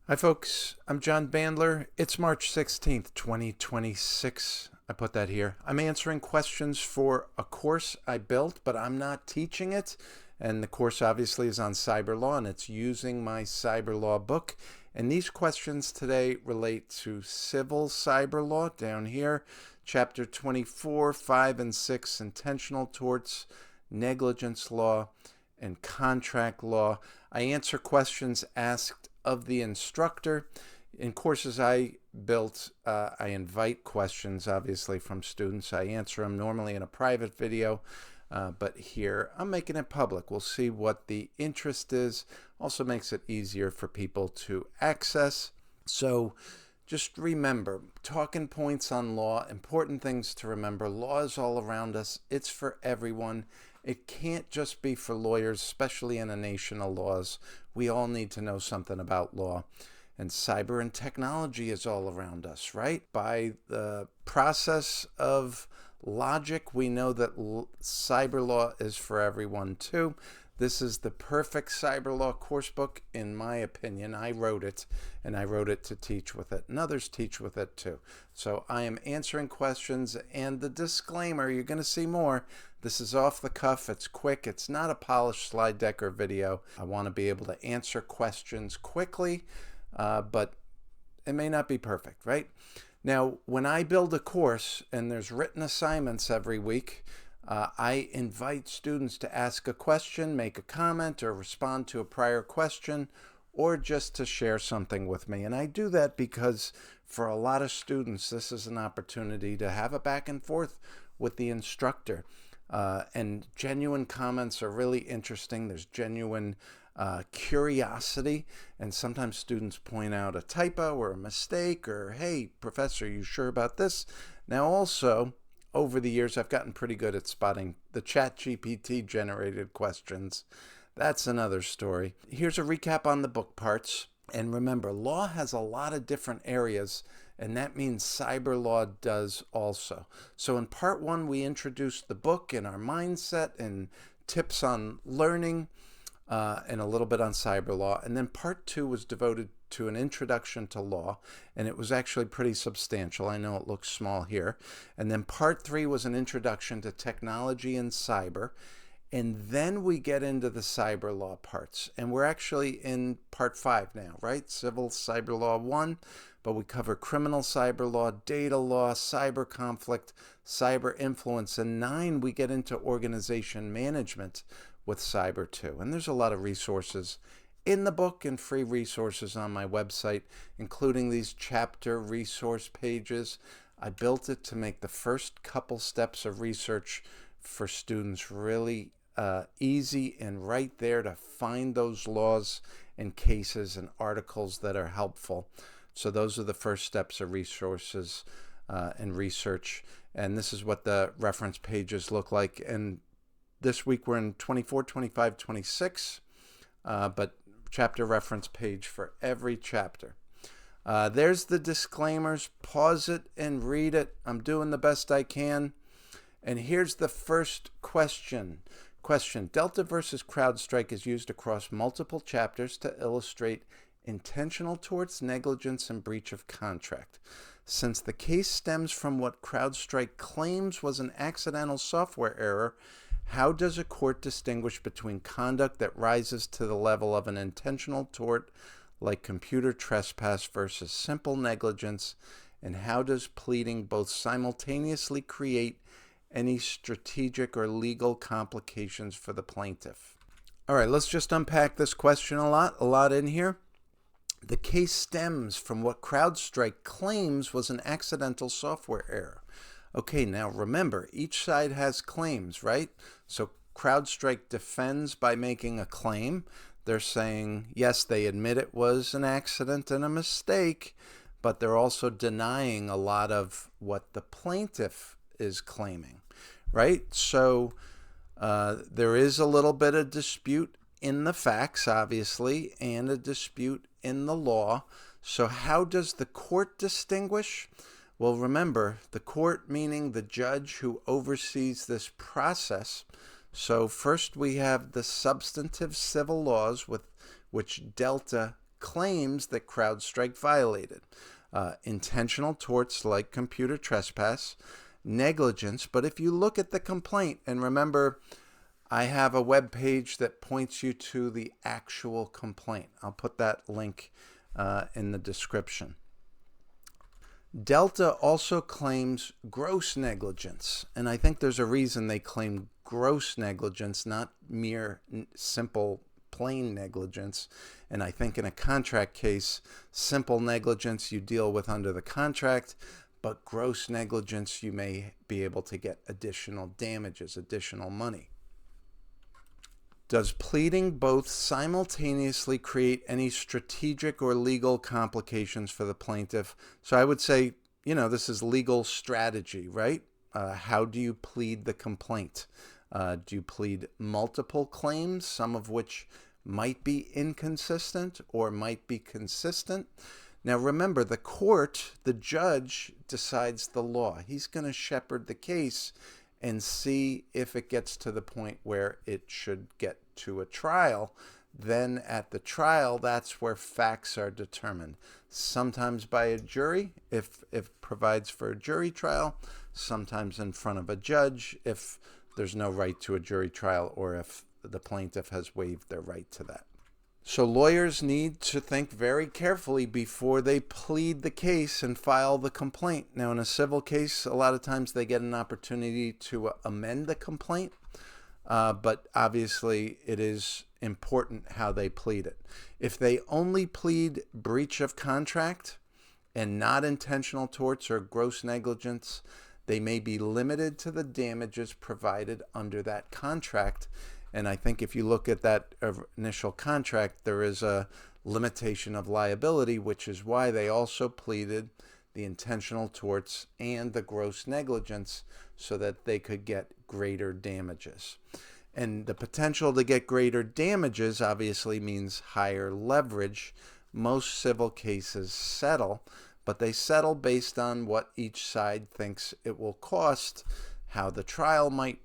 Hi folks, I'm John Bandler. It's March 16th, 2026. I put that here. I'm answering questions for a course I built, but I'm not teaching it. And the course obviously is on Cyberlaw, and it's using my Cyberlaw book. And these questions today relate to civil cyberlaw down here, chapter 24, 5, and 6, intentional torts, negligence law, and contract law. I answer questions asked of the instructor. In courses I built, I invite questions, obviously, from students. I answer them normally in a private video, but here I'm making it public. We'll see what the interest is. Also makes it easier for people to access. So just remember, talking points on law, important things to remember. Law is all around us. It's for everyone. It can't just be for lawyers, especially in a nation of laws. We all need to know something about law. And cyber and technology is all around us, right? By the process of logic, we know that cyber law is for everyone too. This is the perfect cyberlaw course book, in my opinion. I wrote it, and I wrote it to teach with it, and others teach with it too. So I am answering questions, and the disclaimer, you're going to see more. This is off the cuff. It's quick. It's not a polished slide deck or video. I want to be able to answer questions quickly, but it may not be perfect, right? Now, when I build a course and there's written assignments every week, I invite students to ask a question, make a comment, or respond to a prior question, or just to share something with me. And I do that because for a lot of students, this is an opportunity to have a back and forth with the instructor. And genuine comments are really interesting. There's genuine curiosity, and sometimes students point out a typo or a mistake, or, hey, professor, you sure about this? Now also, over the years, I've gotten pretty good at spotting the ChatGPT generated questions. That's another story. Here's a recap on the book parts. And remember, law has a lot of different areas, and that means cyber law does also. So in part one, we introduced the book and our mindset and tips on learning, and a little bit on cyber law. And then part two was devoted to an introduction to law, and it was actually pretty substantial. I know it looks small here. And then part three was an introduction to technology and cyber. And then we get into the cyber law parts. And we're actually in part 5 now, right? Civil cyber law 1, but we cover criminal cyber law, data law, cyber conflict, cyber influence. And 9, we get into organization management with cyber 2. And there's a lot of resources in the book and free resources on my website, including these chapter resource pages. I built it to make the first couple steps of research for students really easy and right there to find those laws and cases and articles that are helpful. So those are the first steps of resources and research. And this is what the reference pages look like. And this week we're in 24, 25, 26, but chapter reference page for every chapter. There's the disclaimers. Pause it and read it. I'm doing the best I can. And here's the first question. Delta versus CrowdStrike is used across multiple chapters to illustrate intentional torts, negligence, and breach of contract. Since the case stems from what CrowdStrike claims was an accidental software error, how does a court distinguish between conduct that rises to the level of an intentional tort, like computer trespass, versus simple negligence, and how does pleading both simultaneously create any strategic or legal complications for the plaintiff? All right, let's just unpack this question a lot in here. The case stems from what CrowdStrike claims was an accidental software error. Okay, now remember, each side has claims, right? So CrowdStrike defends by making a claim. They're saying, yes, they admit it was an accident and a mistake, but they're also denying a lot of what the plaintiff is claiming, right? So there is a little bit of dispute in the facts, obviously, and a dispute in the law. So how does the court distinguish? Well, remember, the court meaning the judge who oversees this process. So first we have the substantive civil laws with which Delta claims that CrowdStrike violated. Intentional torts like computer trespass, negligence. But if you look at the complaint, and remember, I have a web page that points you to the actual complaint. I'll put that link in the description. Delta also claims gross negligence, and I think there's a reason they claim gross negligence, not mere simple plain negligence. And I think in a contract case, simple negligence you deal with under the contract, but gross negligence you may be able to get additional damages, additional money. Does pleading both simultaneously create any strategic or legal complications for the plaintiff? So I would say, this is legal strategy, right? How do you plead the complaint? Do you plead multiple claims, some of which might be inconsistent or might be consistent? Now remember, the judge decides the law. He's going to shepherd the case and see if it gets to the point where it should get to a trial. Then at the trial, that's where facts are determined. Sometimes by a jury, if it provides for a jury trial, sometimes in front of a judge, if there's no right to a jury trial or if the plaintiff has waived their right to that. So lawyers need to think very carefully before they plead the case and file the complaint. Now, in a civil case, a lot of times they get an opportunity to amend the complaint, but obviously it is important how they plead it. If they only plead breach of contract and not intentional torts or gross negligence, they may be limited to the damages provided under that contract. And I think if you look at that initial contract, there is a limitation of liability, which is why they also pleaded the intentional torts and the gross negligence so that they could get greater damages. And the potential to get greater damages obviously means higher leverage. Most civil cases settle, but they settle based on what each side thinks it will cost, how the trial might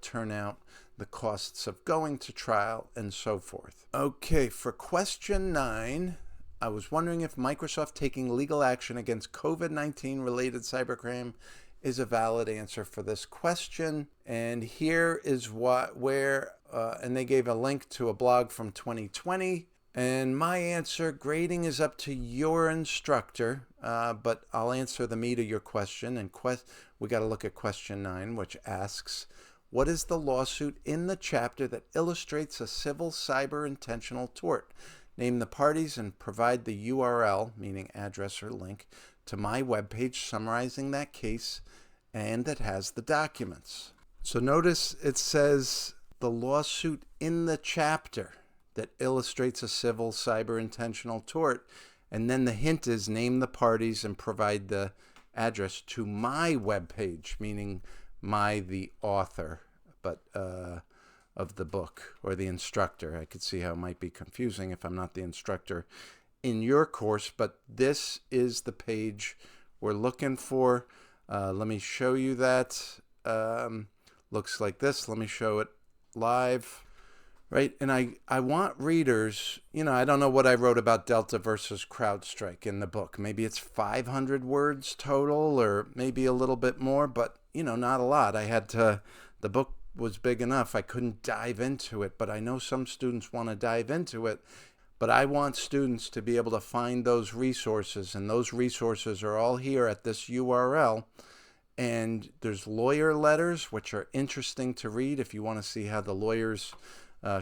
turn out, the costs of going to trial, and so forth. Okay, for question 9, I was wondering if Microsoft taking legal action against COVID-19 related cybercrime is a valid answer for this question. And here is and they gave a link to a blog from 2020. And my answer, grading is up to your instructor, but I'll answer the meat of your question. And we got to look at question 9, which asks, what is the lawsuit in the chapter that illustrates a civil cyber intentional tort? Name the parties and provide the URL, meaning address or link, to my webpage summarizing that case and that has the documents. So notice it says the lawsuit in the chapter that illustrates a civil cyber intentional tort, and then the hint is name the parties and provide the address to my webpage, meaning the author, but of the book, or the instructor. I could see how it might be confusing if I'm not the instructor in your course, but this is the page we're looking for. Let me show you that. Looks like this. Let me show it live. Right, and I want readers, I don't know what I wrote about Delta versus CrowdStrike in the book. Maybe it's 500 words total, or maybe a little bit more, but, not a lot. The book was big enough. I couldn't dive into it, but I know some students want to dive into it. But I want students to be able to find those resources, and those resources are all here at this URL. And there's lawyer letters, which are interesting to read if you want to see how the lawyers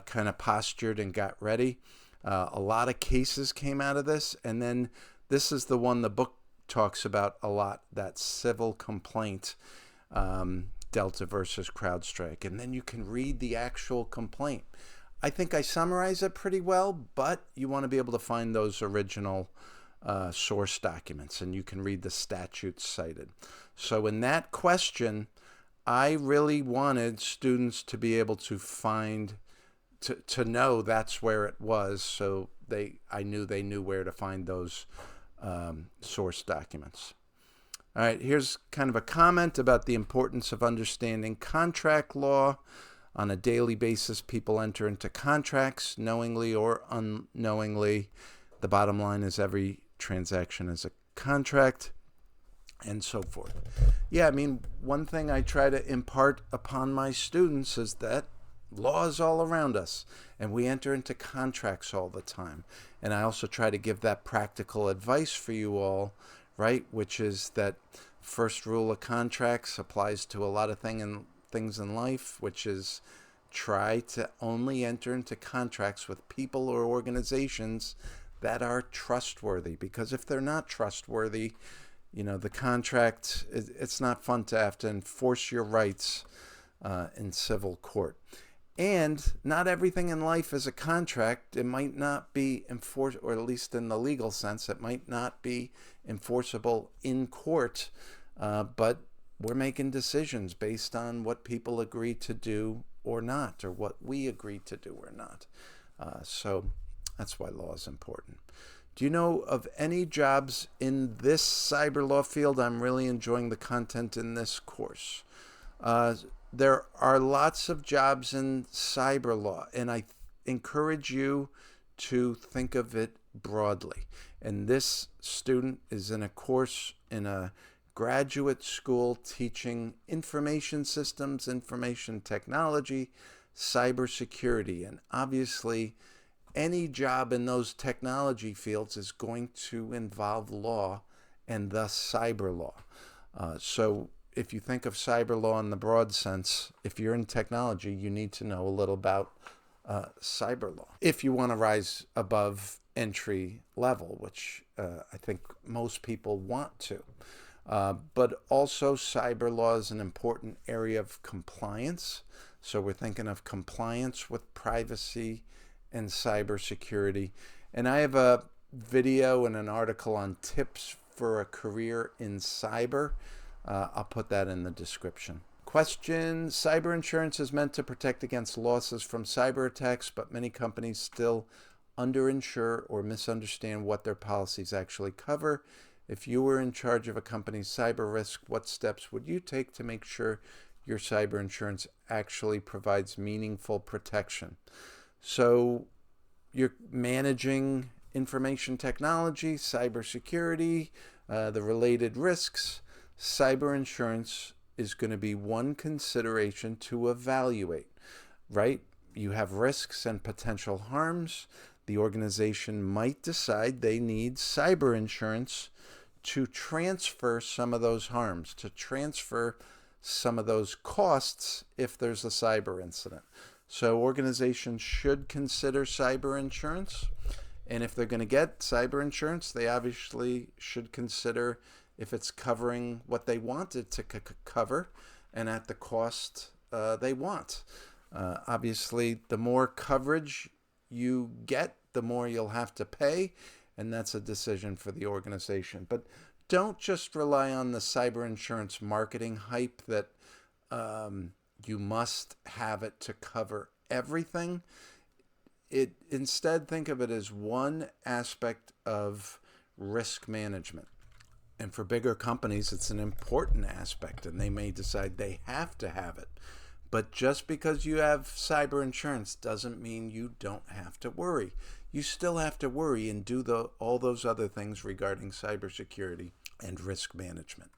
kind of postured and got ready. A lot of cases came out of this. And then this is the one the book talks about a lot, that civil complaint, Delta versus CrowdStrike. And then you can read the actual complaint. I think I summarize it pretty well, but you want to be able to find those original source documents, and you can read the statutes cited. So in that question, I really wanted students to be able to find, to know that's where it was, so I knew they knew where to find those source documents. All right, here's kind of a comment about the importance of understanding contract law. On a daily basis, people enter into contracts knowingly or unknowingly. The bottom line is every transaction is a contract, and so forth. Yeah, I mean, one thing I try to impart upon my students is that law is all around us, and we enter into contracts all the time. And I also try to give that practical advice for you all, right? Which is that first rule of contracts applies to a lot of things in life, which is try to only enter into contracts with people or organizations that are trustworthy. Because if they're not trustworthy, the contract, it's not fun to have to enforce your rights in civil court. And not everything in life is a contract. It might not be enforced, or at least in the legal sense, it might not be enforceable in court, but we're making decisions based on what people agree to do or not, or what we agree to do or not. So that's why law is important. Do you know of any jobs in this cyber law field? I'm really enjoying the content in this course. There are lots of jobs in cyber law, and I encourage you to think of it broadly. And this student is in a course in a graduate school teaching information systems, information technology, cybersecurity, and obviously any job in those technology fields is going to involve law and thus cyber law. So if you think of cyber law in the broad sense, if you're in technology, you need to know a little about cyber law if you want to rise above entry level, which I think most people want to. But also cyber law is an important area of compliance. So we're thinking of compliance with privacy and cybersecurity. And I have a video and an article on tips for a career in cyber. I'll put that in the description. Question: cyber insurance is meant to protect against losses from cyber attacks, but many companies still underinsure or misunderstand what their policies actually cover. If you were in charge of a company's cyber risk, what steps would you take to make sure your cyber insurance actually provides meaningful protection? So you're managing information technology, cybersecurity, the related risks. Cyber insurance is going to be one consideration to evaluate, right? You have risks and potential harms. The organization might decide they need cyber insurance to transfer some of those harms, to transfer some of those costs if there's a cyber incident. So organizations should consider cyber insurance. And if they're going to get cyber insurance, they obviously should consider if it's covering what they want it to cover and at the cost they want. Obviously, the more coverage you get, the more you'll have to pay, and that's a decision for the organization. But don't just rely on the cyber insurance marketing hype that you must have it to cover everything. Instead, think of it as one aspect of risk management. And for bigger companies, it's an important aspect, and they may decide they have to have it. But just because you have cyber insurance doesn't mean you don't have to worry. You still have to worry and do all those other things regarding cybersecurity and risk management.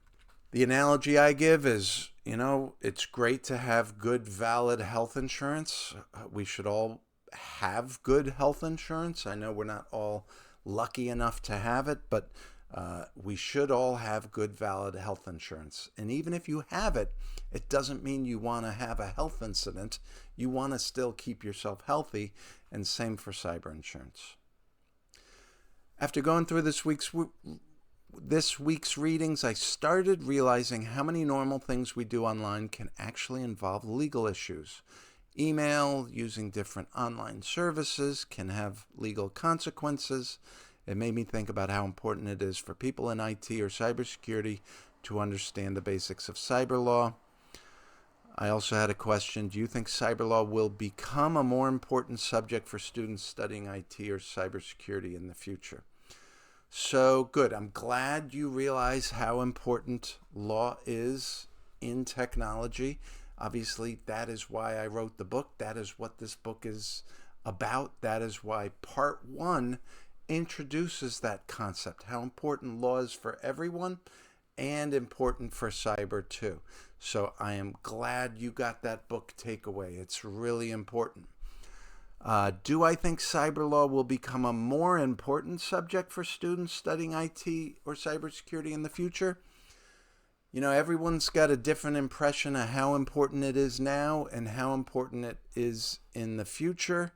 The analogy I give is, it's great to have good, valid health insurance. We should all have good health insurance. I know we're not all lucky enough to have it, but we should all have good, valid health insurance. And even if you have it, it doesn't mean you want to have a health incident. You want to still keep yourself healthy, and same for cyber insurance. After going through this week's readings, I started realizing how many normal things we do online can actually involve legal issues. Email, using different online services can have legal consequences. It made me think about how important it is for people in IT or cybersecurity to understand the basics of cyber law. I also had a question: do you think cyber law will become a more important subject for students studying IT or cybersecurity in the future? So good. I'm glad you realize how important law is in technology. Obviously, that is why I wrote the book. That is what this book is about. That is why part 1 introduces that concept, how important law is for everyone and important for cyber too. So I am glad you got that book takeaway. It's really important. Do I think cyber law will become a more important subject for students studying IT or cybersecurity in the future? You know, everyone's got a different impression of how important it is now and how important it is in the future.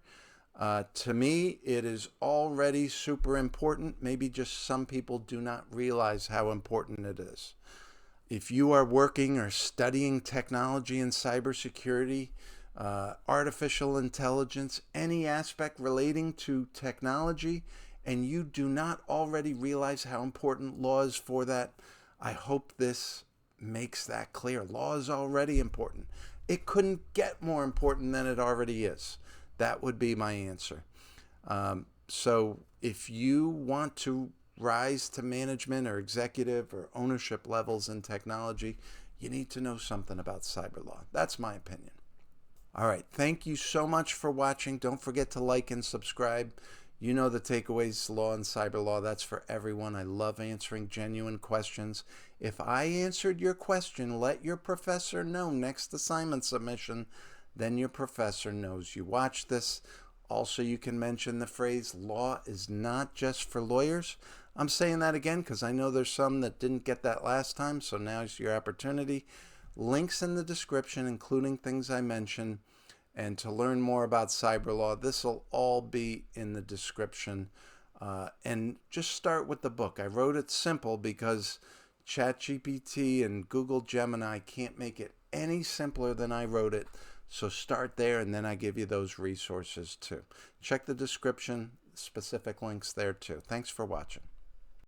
To me, it is already super important. Maybe just some people do not realize how important it is. If you are working or studying technology and cybersecurity, artificial intelligence, any aspect relating to technology, and you do not already realize how important law is for that, I hope this makes that clear. Law is already important. It couldn't get more important than it already is. That would be my answer. So if you want to rise to management or executive or ownership levels in technology, you need to know something about cyber law. That's my opinion. All right. Thank you so much for watching. Don't forget to like and subscribe. You know the takeaways, law and cyber law. That's for everyone. I love answering genuine questions. If I answered your question, let your professor know next assignment submission. Then your professor knows you watched this. Also, you can mention the phrase, law is not just for lawyers. I'm saying that again because I know there's some that didn't get that last time, so now's your opportunity. Links in the description, including things I mentioned. And to learn more about cyber law, this will all be in the description. And just start with the book. I wrote it simple because ChatGPT and Google Gemini can't make it any simpler than I wrote it. So start there, and then I give you those resources too. Check the description, specific links there too. Thanks for watching.